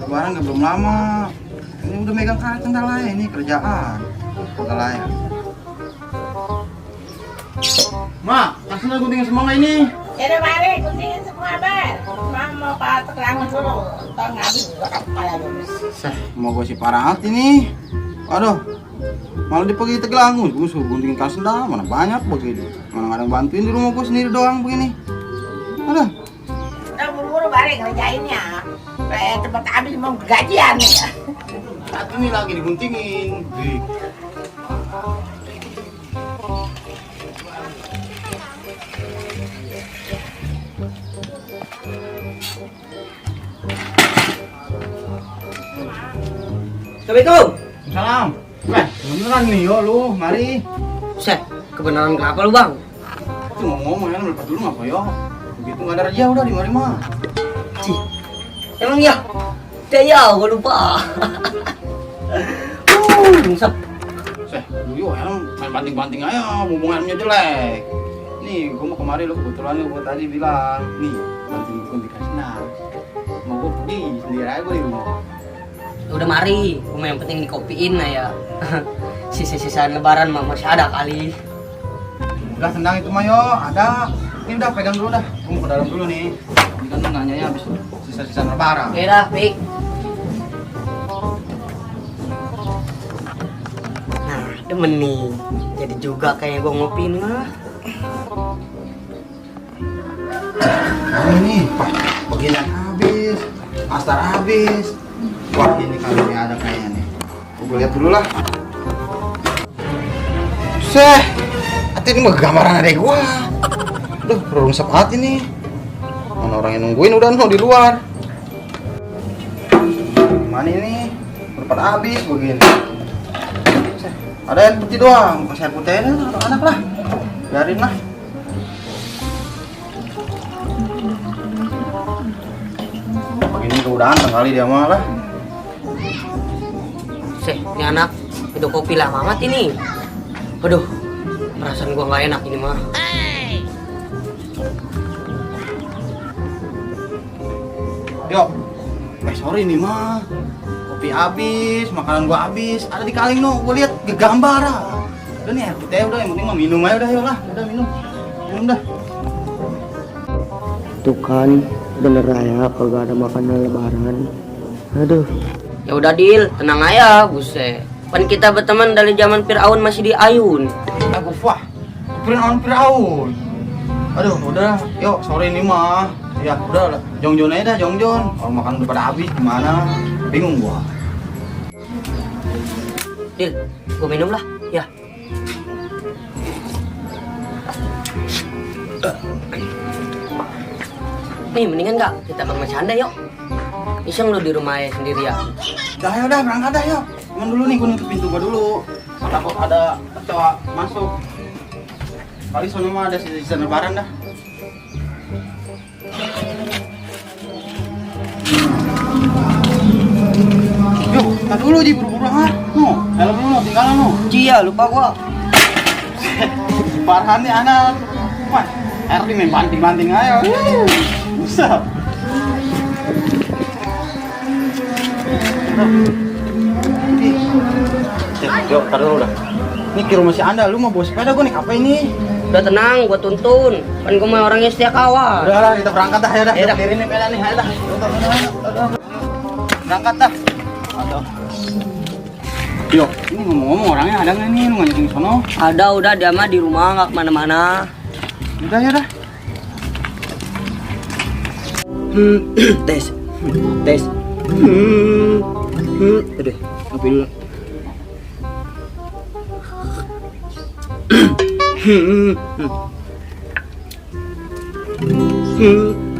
Lebaran belum lama. Ini udah megang kartu ntar lah ini kerjaan. Ntar lah ya. Ma, kasih guntingin semua nggak ini? Ya udah mari guntingin semua bar. Mau patok rambut dulu. Ntar ngabis kepala dulu. Mau gue si Parahat ini. Aduh, malah dipergi Tegelangus. Gue suruh guntingin kasenda, mana banyak begini. Mana ada yang bantuin di rumah gue sendiri doang begini. Aduh. Udah buru-buru balik ngerjainnya. Kayak cepet habis mau gajian nih ya. Saat ini lagi diguntingin. Assalamualaikum. Salam. Beneran nih yo lu, mari. Set, kebenaran kenapa lu bang? Itu ngomong ya, melepas dulu ngapa yo? Begitu nggak ada kerja udah di mari-mah. Cih, emang ya? Ya, gue lupa. Nyungsep. Lu yo yang main banting-banting aja, hubungannya jelek. Nih, gua mau kemari lu kebetulan lu tadi bilang, nih, banting gunting kasna. Mau gua pergi sendiri aja gua di rumah. Udah mari, cuma yang penting dikopiin lah ya. Sisa-sisaan lebaran mah masih ada kali. Udah tenang itu mah yo, ada. Ini udah pegang dulu dah. Gua mau ke dalam dulu nih. Ini kan lu nanyanya habis sisa-sisa lebaran. Oke dah, Pik. Nah, demen nih. Jadi juga kayak gua ngopiin mah. Ini, beginian habis. Astar habis. Wah, ini kalungnya ada kayaknya nih. Gua lihat dulu lah. Hati ini mah gambaran adek gua. Duh, rungsep hati nih. Mana orang yang nungguin udah no di luar. Mana ini? Berpat habis begini. Ada air putih doang, kasih air putih aja anak-anak lah. Biarin lah. Begini udah anteng kali dia mah lah. Ini anak itu kopi lama amat ini. Aduh, perasaan gua nggak enak ini mah. Yuk, sorry nih mah. Kopi habis, makanan gua habis. Ada di kaleng no, gua lihat gegambar. Udah nih air putih udah, yang penting mah minum aja udah yuk lah. Udah minum. Minum dah. Tuh kan, bener ya kagak ada makanan lebaran. Aduh. Ya udah Dil, tenang aja, buset. Kan kita berteman dari zaman Firaun masih di Ayun. Aku wah, Firaun. Aduh, udah, yuk sore ini mah. Ya udah, jongjon aja dah, jongjon. Kalau makan udah pada habis gimana? Bingung gua. Dil, gua minum lah, ya. Nih, mendingan gak kita bercanda yuk. Iseng lu di rumah ya sendiri ya. Udah berangkat dah yuk. Cuman dulu nih gua nutup pintu gua dulu. Takut ada kecoa masuk. Kali sono mah ada sisa-sisa lebaran dah. Yuk, kita dulu Ji, buru-buru ah. No, helm dulu, tinggalan no. Cia, lupa gua. Farhan nih anak. Wah, Erdi main banting-banting aja. Usah. Yuk, tar dulu dah. Ini ke rumah si Anda, lu mau bawa sepeda gua nih, apa ini? Udah tenang, gua tuntun. Kan gua mah orangnya setia kawan. Udah lah, kita berangkat dah ya dah. Ya dah. Diri nih sepeda nih, ayo dah. Berangkat dah. Aduh. Yuk, ini ngomong-ngomong orangnya ada nggak nih? Lu ngajakin sono? Ada, udah dia mah di rumah nggak kemana-mana. Udah ya dah. Tes. Aduh, ngopi dulu.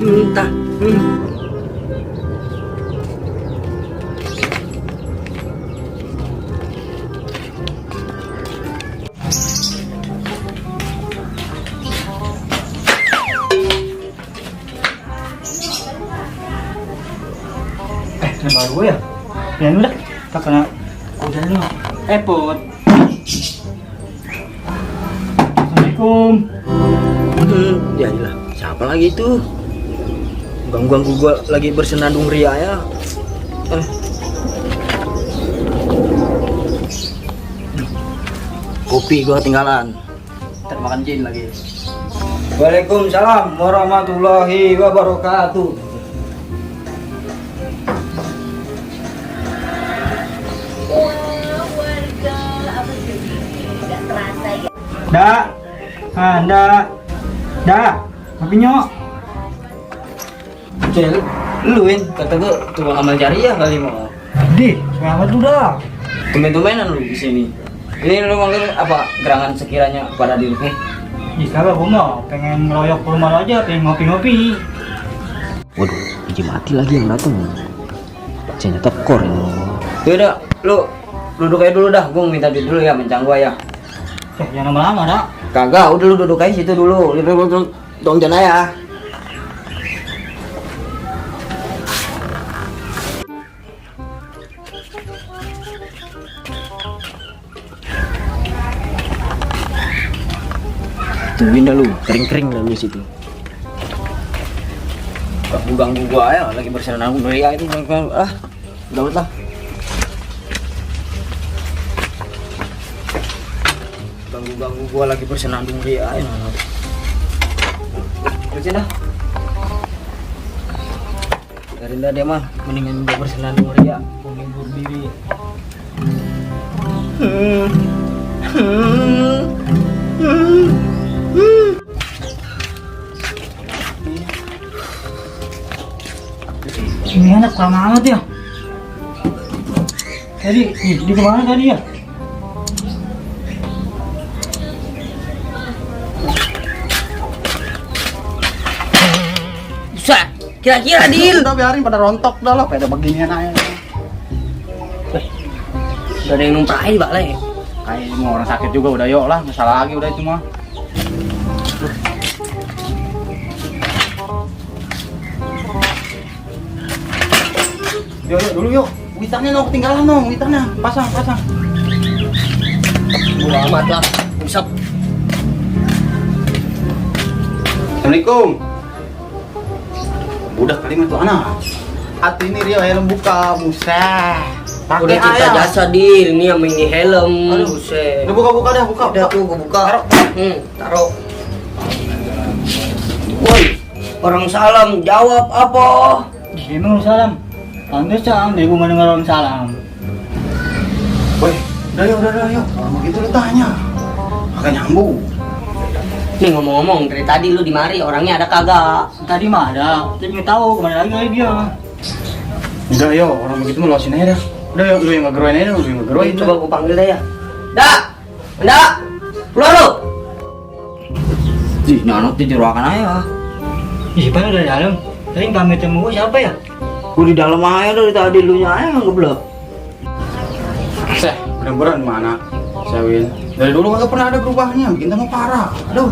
Entah. baru ya. Ya udah, tak kena udah lu. Epot. Assalamualaikum. Ya iyalah, siapa lagi itu? Ganggu-ganggu gua lagi bersenandung ria ya. Kopi gua ketinggalan. Ntar makan jin lagi. Waalaikumsalam warahmatullahi wabarakatuh. Tapi nyok. Cel, lu kata gua tukang amal jariah kali mau. Di, selamat lu dah. Tumen-tumenan lu di sini. Ini lu manggil apa gerangan sekiranya pada dirimu? Di kagak gua mau pengen ngeroyok ke rumah lo aja, pengen ngopi-ngopi. Waduh, biji mati lagi yang datang. Saya tekor ini. Yaudah, lu duduk aja dulu dah. Gua minta duit dulu ya, mencang gua ya. Jangan lama-lama dah. Kagak, udah lu duduk aja situ dulu. Lu dong jangan ya. Tungguin dah lu, kering-kering lah lu situ. Ganggu gua ya, lagi bersenang ria itu udah lah. Ganggu gua lagi bersenandung ria ya. Terus dah. Biarin dah dia mah, mendingan dia bersenandung ria, menghibur diri. Ini anak lama amat ya. Tadi, di kemana tadi ya? Bisa, kira-kira Dil. Udah biarin pada rontok dah lah, pada beginian aja. Udah ada yang numprahin Pak Le. Kayak ini orang sakit juga udah yuk lah, masalah lagi udah itu mah. Yuk dulu yuk, witarnya no ketinggalan no, witarnya pasang. Udah amat lah. Usap. Assalamualaikum. Budak kali itu anak. Hati ini Rio helm buka, buset. Udah kita jasa Dil, ini yang ini helm. Aduh, buset. Udah buka dah, buka. Udah tuh gua buka. Taruh. Taruh. Woi, orang salam jawab apa? Gimana salam? Pantes cang, dia gua dengar orang salam. Woi, udah yuk. Kalau begitu lu tanya. Agak nyambung. Nih ngomong-ngomong, dari tadi lu di mari orangnya ada kagak? Tadi mah ada, tapi nggak tahu kemana lagi dia. Udah yuk, orang begitu mau luasin aja dah. Udah yuk, lu yang ngegeroin aja, lu yang ngegeroin. Coba gua panggil dah ya. Dak, keluar lu. Ih, anak di jurakan aja. Ih, pan udah di dalam. Tadi pamit sama gua siapa ya? Gua di dalam aja dari tadi lu nya aja ngeblok. Bener-bener mana? Sewin. Dari dulu kagak pernah ada perubahannya, bikin tambah parah. Aduh.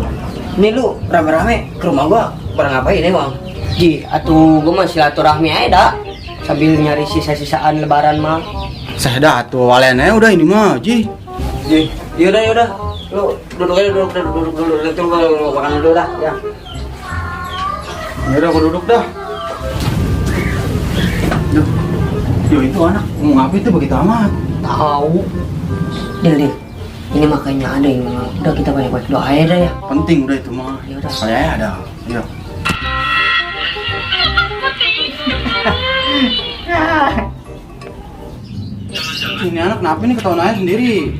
Ini lu rame-rame ke rumah gua, barang ngapain ya bang? Ji, atuh gua mah silaturahmi aja dah. Sambil nyari sisa-sisaan lebaran mah. Saya dah tuh waliannya udah ini mah, Ji. Yaudah. Lu duduk aja, duduk dulu. Lihat lu makan dulu dah, ya. Ya udah, gua duduk dah. Duh. Yo itu anak mau ngapain tuh begitu amat? Tahu. Dil. Ini makanya ada yang udah kita banyak-banyak doa aja dah ya. Penting udah itu mah. Ya udah. Saya ada. Iya. Ini anak kenapa nih ketahuan aja sendiri?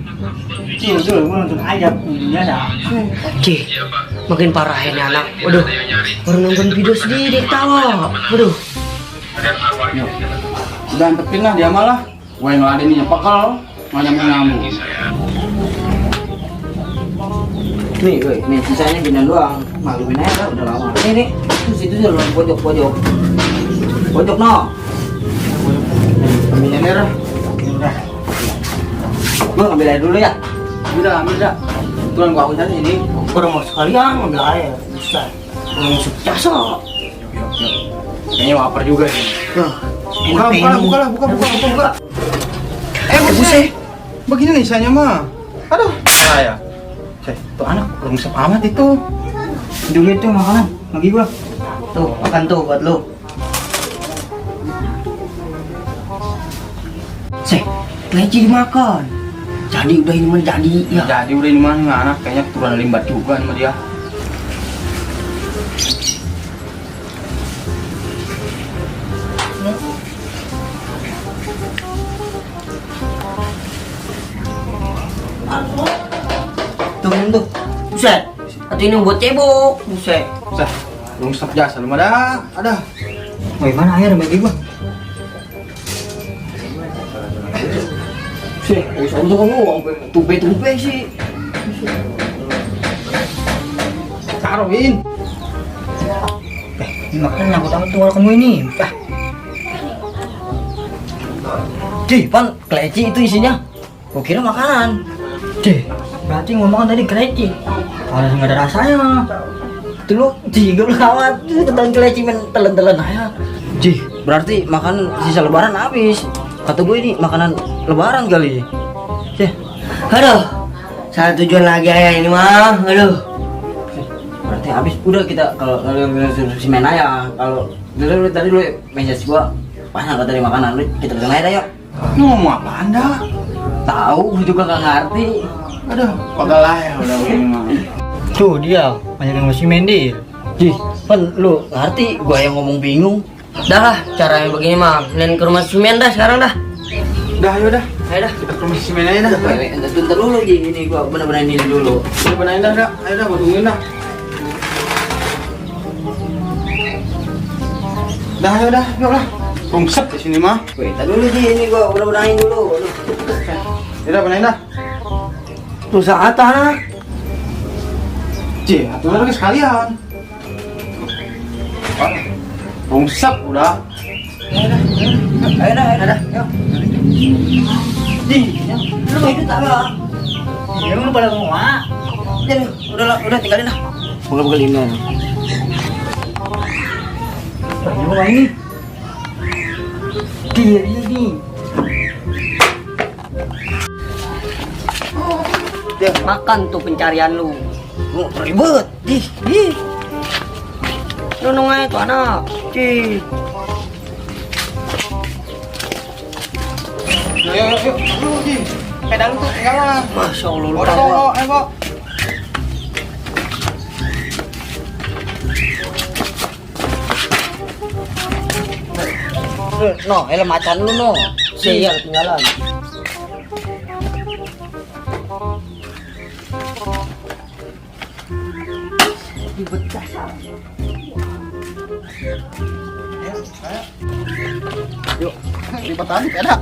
Tuh, gue nonton aja, ini ada. Ji, makin parah ini anak. Waduh, baru nonton video sendiri ketawa. Waduh. Yuk. Udah antepin lah dia malah. Gue yang ngeladeninnya pekal, nggak nyambung. Nih, sisanya ginian doang. Malumin aja udah lama. Nih, tuh situ tuh pojok. Pojok no. Ambilnya nih, udah. Lu ambil air dulu ya. Udah, ambil dah. Tuan gua aku cari sini. Udah mau sekalian ngambil air. Bisa. Mau jasa. Kayaknya lapar juga sih. Nah, Buka. Buset. Begini nih saya mah. Aduh, saya. Tuh anak rungsep amat itu. Dulu itu makanan, lagi gua. Tuh, makan tuh buat lu. Leci dimakan. Jadi udah ini mah jadi ya. Jadi udah ini mah nih anak kayaknya keturunan limbat juga nih sama dia. Tuh. Buset. Atau ini buat cebok. Buset. Buset. Rungsep jasa lu ada. Woi, mana air bagi gua? Buset, usah kamu tumpe sih. Taruhin. Ini makan aku tahu tuh kamu ini. Pan keleci itu isinya. Gua kira makanan. Berarti ngomong tadi keleci. Kalau nggak ada rasanya. Itu lu, gue lewat. Itu tentang keleci men telan-telan aja. Berarti makan sisa lebaran habis. Kata gue ini makanan lebaran kali. Aduh. Salah tujuan lagi ayah ini mah. Aduh. Berarti habis udah kita kalau suruh si men aja. Kalau dulu tadi lu message gua pas nggak tadi makanan lu kita kesana aja yuk. Lu ngomong apa anda? Tahu juga nggak ngerti. Aduh, kagak lah ya udah begini mah. Tuh dia banyak yang masih mendil. Pan lu ngerti gua yang ngomong bingung. Dah lah caranya begini mah. Mending ke rumah Simen dah sekarang dah. Dah, ayo dah. Ayo dah. Kita ke rumah si Men aja dah. Bentar dulu ini gua bener-bener ini dulu. Udah benain dah. Ayo dah, gua tungguin dah. Dah, ayo dah, yuk lah. Rungsep di sini mah. Bentar dulu ini gua bener-benerin dulu. Ya udah benain dah. Rusak atas. Aturan lagi sekalian. Rungsep udah. Ayo dah. Yuk. Lu mau ikut apa? Ya lu pada mau mak. Udah tinggalin dah. Buka lima. Gimana ini? Dia nih. Makan tuh pencarian lu. Lu ribet. Lu nunggu tuh anak. Yuk. Lu, Ji. Pedal lu tuh tinggalan. Masya Allah lu. Ayo, kok. No, macan lu no. Sial tinggalan. Yuk, lipat tadi ada.